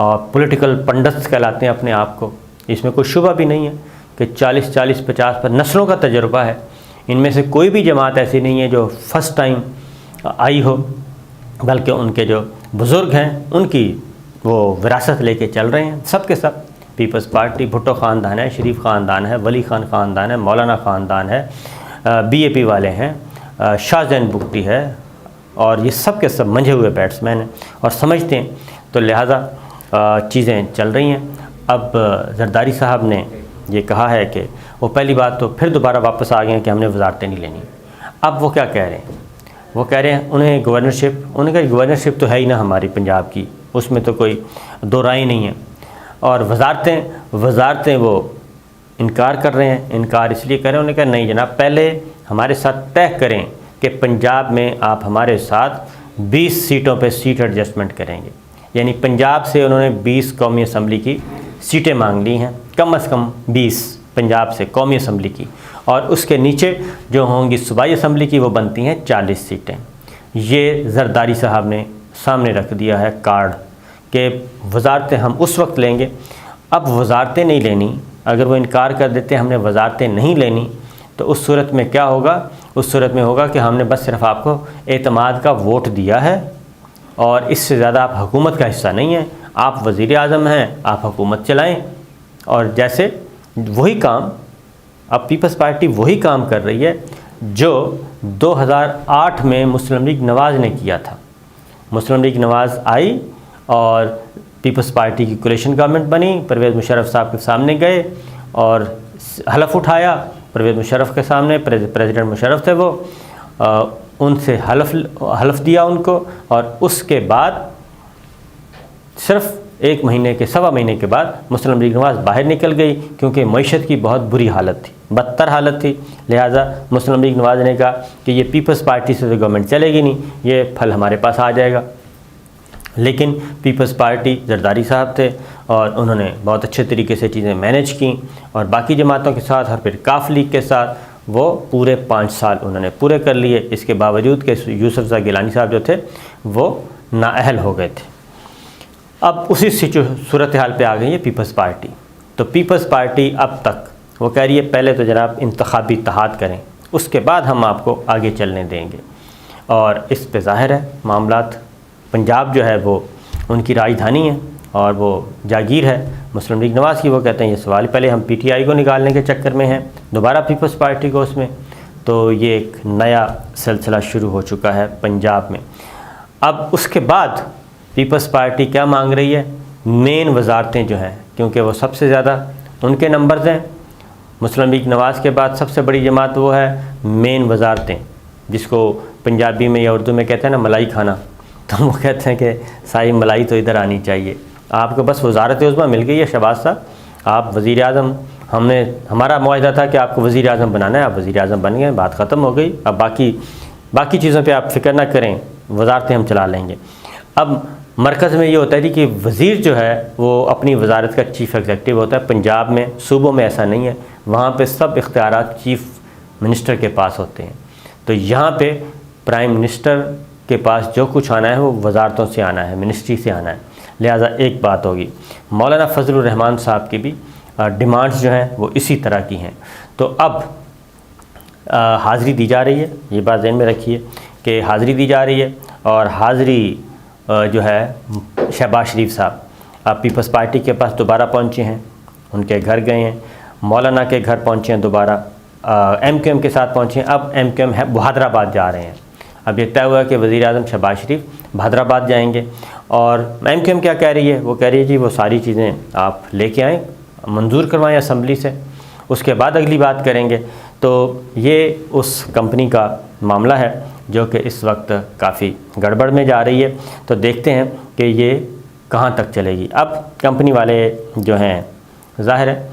اور پولیٹیکل پنڈتس کہلاتے ہیں اپنے آپ کو. اس میں کوئی شبہ بھی نہیں ہے کہ 40-50 پر نسلوں کا تجربہ ہے. ان میں سے کوئی بھی جماعت ایسی نہیں ہے جو فرسٹ ٹائم آئی ہو، بلکہ ان کے جو بزرگ ہیں ان کی وہ وراثت لے کے چل رہے ہیں. سب کے سب پیپلز پارٹی، بھٹو خاندان ہے، شریف خاندان ہے، ولی خان خاندان ہے، مولانا خاندان ہے، BAP والے ہیں، شاہ زین بگٹی ہے، اور یہ سب کے سب منجھے ہوئے بیٹسمین ہیں اور سمجھتے ہیں. تو لہٰذا چیزیں چل رہی ہیں. اب زرداری صاحب نے یہ کہا ہے کہ وہ پہلی بات تو پھر دوبارہ واپس آ گئے ہیں کہ ہم نے وزارتیں نہیں لینی. اب وہ کیا کہہ رہے ہیں؟ وہ کہہ رہے ہیں انہیں انہوں نے کہا گورنرشپ تو ہے ہی نا ہماری پنجاب کی، اس میں تو کوئی دو رائے نہیں ہے. اور وزارتیں وہ انکار کر رہے ہیں. انکار اس لیے کر رہے ہیں، انہوں نے کہا نہیں جناب، پہلے ہمارے ساتھ طے کریں کہ پنجاب میں آپ ہمارے ساتھ 20 سیٹوں پہ سیٹ ایڈجسٹمنٹ کریں گے. یعنی پنجاب سے انہوں نے 20 قومی اسمبلی کی سیٹیں مانگ لی ہیں، کم از کم 20 پنجاب سے قومی اسمبلی کی، اور اس کے نیچے جو ہوں گی صوبائی اسمبلی کی وہ بنتی ہیں 40 سیٹیں. یہ زرداری صاحب نے سامنے رکھ دیا ہے کارڈ کہ وزارتیں ہم اس وقت لیں گے. اب وزارتیں نہیں لینی، اگر وہ انکار کر دیتے ہم نے وزارتیں نہیں لینی، تو اس صورت میں کیا ہوگا؟ اس صورت میں ہوگا کہ ہم نے بس صرف آپ کو اعتماد کا ووٹ دیا ہے اور اس سے زیادہ آپ حکومت کا حصہ نہیں ہیں. آپ وزیر اعظم ہیں، آپ حکومت چلائیں. اور جیسے وہی کام اب پیپلز پارٹی وہی کام کر رہی ہے جو 2008 میں مسلم لیگ نواز نے کیا تھا. مسلم لیگ نواز آئی اور پیپلز پارٹی کی کولیشن گورنمنٹ بنی، پرویز مشرف صاحب کے سامنے گئے اور حلف اٹھایا. پرویز مشرف کے سامنے پریزیڈنٹ مشرف تھے، وہ ان سے حلف دیا ان کو، اور اس کے بعد صرف سوا مہینے کے بعد مسلم لیگ نواز باہر نکل گئی، کیونکہ معیشت کی بہت بری حالت تھی، بدتر حالت تھی. لہٰذا مسلم لیگ نواز نے کہا کہ یہ پیپلز پارٹی سے تو گورنمنٹ چلے گی نہیں، یہ پھل ہمارے پاس آ جائے گا. لیکن پیپلز پارٹی زرداری صاحب تھے اور انہوں نے بہت اچھے طریقے سے چیزیں مینیج کیں، اور باقی جماعتوں کے ساتھ اور پھر کاف لیگ کے ساتھ وہ پورے 5 سال انہوں نے پورے کر لیے. اس کے باوجود کہ یوسف زئی گیلانی صاحب جو تھے وہ نااہل ہو گئے تھے. اب اسی صورتحال پہ آ گئی ہے پیپلز پارٹی. تو پیپلز پارٹی اب تک وہ کہہ رہی ہے پہلے تو جناب انتخابی اتحاد کریں، اس کے بعد ہم آپ کو آگے چلنے دیں گے. اور اس پہ ظاہر ہے معاملات، پنجاب جو ہے وہ ان کی راجدھانی ہے اور وہ جاگیر ہے مسلم لیگ نواز کی. وہ کہتے ہیں یہ سوال پہلے ہم PTI کو نکالنے کے چکر میں ہیں، دوبارہ پیپلز پارٹی کو اس میں. تو یہ ایک نیا سلسلہ شروع ہو چکا ہے پنجاب میں. اب اس کے بعد پیپلز پارٹی کیا مانگ رہی ہے؟ مین وزارتیں جو ہیں، کیونکہ وہ سب سے زیادہ ان کے نمبرز ہیں. مسلم لیگ نواز کے بعد سب سے بڑی جماعت وہ ہے مین وزارتیں، جس کو پنجابی میں یا اردو میں کہتے ہیں نا ملائی کھانا. تو وہ کہتے ہیں کہ ساری ملائی تو ادھر آنی چاہیے. آپ کو بس وزارت عظمیٰ مل گئی ہے شہباز صاحب، آپ وزیر اعظم، ہمارا معاہدہ تھا کہ آپ کو وزیر اعظم بنانا ہے، آپ وزیر اعظم بن گئے، بات ختم ہو گئی. اب باقی چیزوں پہ آپ فکر نہ کریں، وزارتیں ہم چلا لیں گے. اب مرکز میں یہ ہوتا ہے کہ وزیر جو ہے وہ اپنی وزارت کا چیف ایگزیکٹو ہوتا ہے. پنجاب میں، صوبوں میں ایسا نہیں ہے، وہاں پہ سب اختیارات چیف منسٹر کے پاس ہوتے ہیں. تو یہاں پہ پرائم منسٹر کے پاس جو کچھ آنا ہے وہ وزارتوں سے آنا ہے، منسٹری سے آنا ہے. لہٰذا ایک بات ہوگی. مولانا فضل الرحمان صاحب کی بھی ڈیمانڈز جو ہیں وہ اسی طرح کی ہیں. تو اب حاضری دی جا رہی ہے، یہ بات ذہن میں رکھیے کہ حاضری دی جا رہی ہے. اور حاضری جو ہے شہباز شریف صاحب اب پیپلز پارٹی کے پاس دوبارہ پہنچے ہیں، ان کے گھر گئے ہیں، مولانا کے گھر پہنچے ہیں، دوبارہ MQM کے ساتھ پہنچے ہیں. اب MQM ہے بہادرآباد جا رہے ہیں. اب یہ طے ہوا کہ وزیر اعظم شہباز شریف بہادرآباد جائیں گے. اور MQM کیا کہہ رہی ہے؟ وہ کہہ رہی ہے جی وہ ساری چیزیں آپ لے کے آئیں، منظور کروائیں اسمبلی سے، اس کے بعد اگلی بات کریں گے. تو یہ اس کمپنی کا معاملہ ہے جو کہ اس وقت کافی گڑبڑ میں جا رہی ہے. تو دیکھتے ہیں کہ یہ کہاں تک چلے گی. اب کمپنی والے جو ہیں ظاہر ہے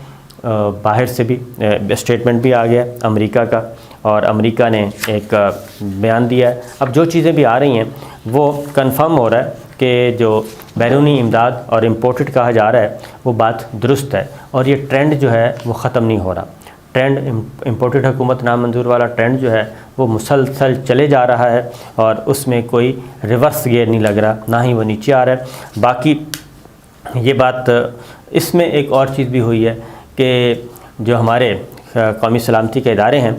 باہر سے بھی اسٹیٹمنٹ بھی آ گیا امریکہ کا، اور امریکہ نے ایک بیان دیا ہے. اب جو چیزیں بھی آ رہی ہیں وہ کنفرم ہو رہا ہے کہ جو بیرونی امداد اور امپورٹڈ کہا جا رہا ہے وہ بات درست ہے، اور یہ ٹرینڈ جو ہے وہ ختم نہیں ہو رہا. ٹرینڈ امپورٹڈ حکومت نامنظور والا ٹرینڈ جو ہے وہ مسلسل چلے جا رہا ہے، اور اس میں کوئی ریورس گیئر نہیں لگ رہا، نہ ہی وہ نیچے آ رہا ہے. باقی یہ بات اس میں ایک اور چیز بھی ہوئی ہے کہ جو ہمارے قومی سلامتی کے ادارے ہیں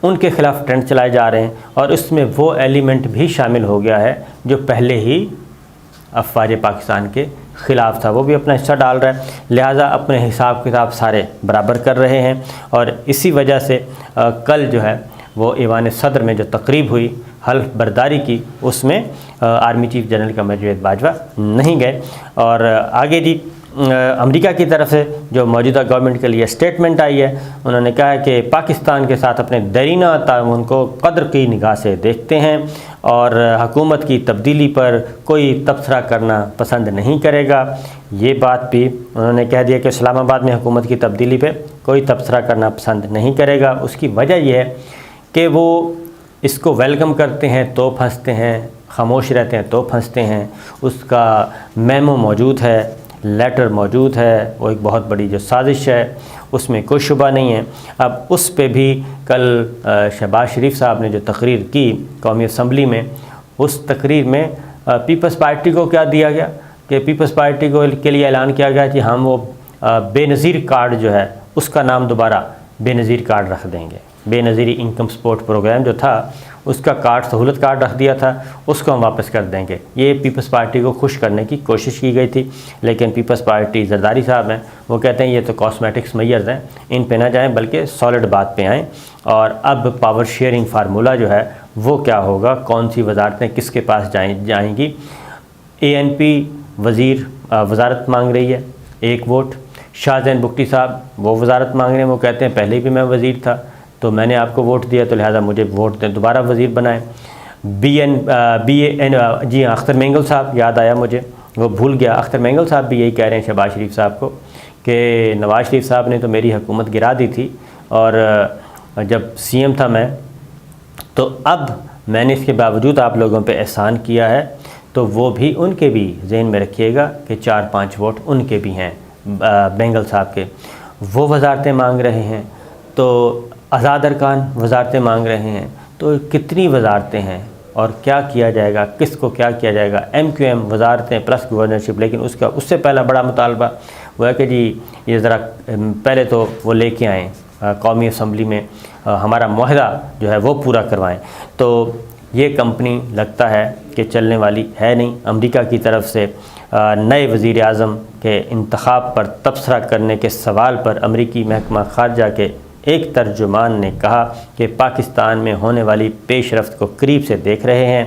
ان کے خلاف ٹرینڈ چلائے جا رہے ہیں، اور اس میں وہ ایلیمنٹ بھی شامل ہو گیا ہے جو پہلے ہی افواج پاکستان کے خلاف تھا، وہ بھی اپنا حصہ ڈال رہا ہے، لہٰذا اپنے حساب کتاب سارے برابر کر رہے ہیں۔ اور اسی وجہ سے کل جو ہے وہ ایوان صدر میں جو تقریب ہوئی حلف برداری کی، اس میں army chief general Qamar Javed Bajwa نہیں گئے۔ اور آگے جی امریکہ کی طرف سے جو موجودہ گورنمنٹ کے لیے اسٹیٹمنٹ آئی ہے، انہوں نے کہا ہے کہ پاکستان کے ساتھ اپنے دیرینہ تعاون کو قدر کی نگاہ سے دیکھتے ہیں اور حکومت کی تبدیلی پر کوئی تبصرہ کرنا پسند نہیں کرے گا۔ یہ بات بھی انہوں نے کہہ دیا کہ اسلام آباد میں حکومت کی تبدیلی پہ کوئی تبصرہ کرنا پسند نہیں کرے گا۔ اس کی وجہ یہ ہے کہ وہ اس کو ویلکم کرتے ہیں تو پھنستے ہیں، خاموش رہتے ہیں تو پھنستے ہیں۔ اس کا میمو موجود ہے، لیٹر موجود ہے، وہ ایک بہت بڑی جو سازش ہے، اس میں کوئی شبہ نہیں ہے۔ اب اس پہ بھی کل شہباز شریف صاحب نے جو تقریر کی قومی اسمبلی میں، اس تقریر میں پیپلز پارٹی کو کیا دیا گیا کہ پیپلز پارٹی کو کے لیے اعلان کیا گیا کہ ہم وہ بے نظیر کارڈ جو ہے اس کا نام دوبارہ بے نظیر کارڈ رکھ دیں گے۔ بے نظیری انکم سپورٹ پروگرام جو تھا اس کا کارڈ سہولت کارڈ رکھ دیا تھا، اس کو ہم واپس کر دیں گے۔ یہ پیپلز پارٹی کو خوش کرنے کی کوشش کی گئی تھی، لیکن پیپلز پارٹی زرداری صاحب ہیں، وہ کہتے ہیں یہ تو کاسمیٹکس میئرز ہیں، ان پہ نہ جائیں بلکہ سالڈ بات پہ آئیں۔ اور اب پاور شیئرنگ فارمولہ جو ہے وہ کیا ہوگا، کون سی وزارتیں کس کے پاس جائیں گی۔ ANP وزارت مانگ رہی ہے 1 ووٹ، شاہ زین بگٹی صاحب وہ وزارت مانگ رہے ہیں، وہ کہتے ہیں پہلے بھی میں وزیر تھا تو میں نے آپ کو ووٹ دیا تو لہٰذا مجھے ووٹ دیں، دوبارہ وزیر بنائیں۔ جی اختر مینگل صاحب، یاد آیا مجھے، وہ بھول گیا، اختر مینگل صاحب بھی یہی کہہ رہے ہیں شہباز شریف صاحب کو کہ نواز شریف صاحب نے تو میری حکومت گرا دی تھی، اور جب CM تھا میں، تو اب میں نے اس کے باوجود آپ لوگوں پہ احسان کیا ہے، تو وہ بھی ان کے بھی ذہن میں رکھیے گا کہ 4-5 ووٹ ان کے بھی ہیں بینگل صاحب کے۔ وہ وزارتیں مانگ رہے ہیں، تو آزاد ارکان وزارتیں مانگ رہے ہیں، تو کتنی وزارتیں ہیں اور کیا کیا جائے گا، کس کو کیا کیا جائے گا۔ MQM وزارتیں پلس گورنرشپ، لیکن اس سے پہلا بڑا مطالبہ وہ ہے کہ جی یہ ذرا پہلے تو وہ لے کے آئیں قومی اسمبلی میں، ہمارا معاہدہ جو ہے وہ پورا کروائیں۔ تو یہ کمپنی لگتا ہے کہ چلنے والی ہے نہیں۔ امریکہ کی طرف سے نئے وزیر اعظم کے انتخاب پر تبصرہ کرنے کے سوال پر امریکی محکمہ خارجہ کے ایک ترجمان نے کہا کہ پاکستان میں ہونے والی پیش رفت کو قریب سے دیکھ رہے ہیں۔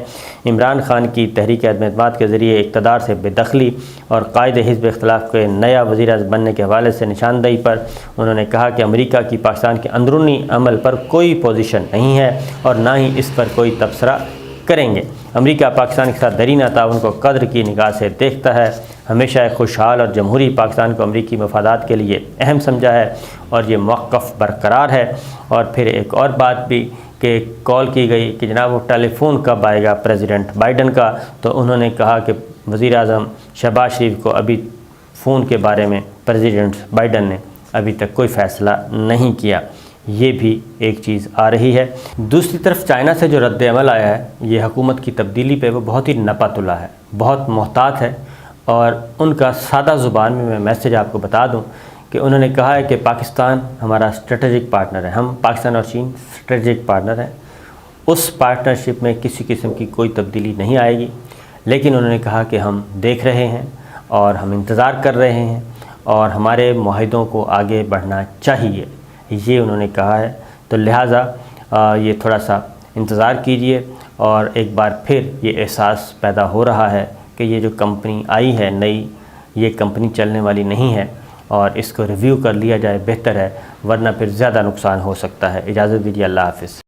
عمران خان کی تحریک عدم اعتماد کے ذریعے اقتدار سے بے دخلی اور قائد حزب اختلاف کے نیا وزیر اعظم بننے کے حوالے سے نشاندہی پر انہوں نے کہا کہ امریکہ کی پاکستان کے اندرونی عمل پر کوئی پوزیشن نہیں ہے اور نہ ہی اس پر کوئی تبصرہ کریں گے۔ امریکہ پاکستان کے ساتھ دیرینہ تعاون کو قدر کی نگاہ سے دیکھتا ہے، ہمیشہ ایک خوشحال اور جمہوری پاکستان کو امریکی مفادات کے لیے اہم سمجھا ہے اور یہ موقف برقرار ہے۔ اور پھر ایک اور بات بھی کہ کال کی گئی کہ جناب وہ ٹیلی فون کب آئے گا پریزیڈنٹ بائیڈن کا، تو انہوں نے کہا کہ وزیر اعظم شہباز شریف کو ابھی فون کے بارے میں پریزیڈنٹ بائیڈن نے ابھی تک کوئی فیصلہ نہیں کیا۔ یہ بھی ایک چیز آ رہی ہے۔ دوسری طرف چائنا سے جو رد عمل آیا ہے یہ حکومت کی تبدیلی پہ، وہ بہت ہی نپا تلا ہے، بہت محتاط ہے، اور ان کا سادہ زبان میں میسج آپ کو بتا دوں کہ انہوں نے کہا ہے کہ پاکستان ہمارا اسٹریٹجک پارٹنر ہے، ہم پاکستان اور چین اسٹریٹجک پارٹنر ہیں، اس پارٹنرشپ میں کسی قسم کی کوئی تبدیلی نہیں آئے گی، لیکن انہوں نے کہا کہ ہم دیکھ رہے ہیں اور ہم انتظار کر رہے ہیں اور ہمارے معاہدوں کو آگے بڑھنا چاہیے، یہ انہوں نے کہا ہے۔ تو لہٰذا یہ تھوڑا سا انتظار کیجئے، اور ایک بار پھر یہ احساس پیدا ہو رہا ہے کہ یہ جو کمپنی آئی ہے نئی، یہ کمپنی چلنے والی نہیں ہے، اور اس کو ریویو کر لیا جائے بہتر ہے، ورنہ پھر زیادہ نقصان ہو سکتا ہے۔ اجازت دیجیے، اللہ حافظ۔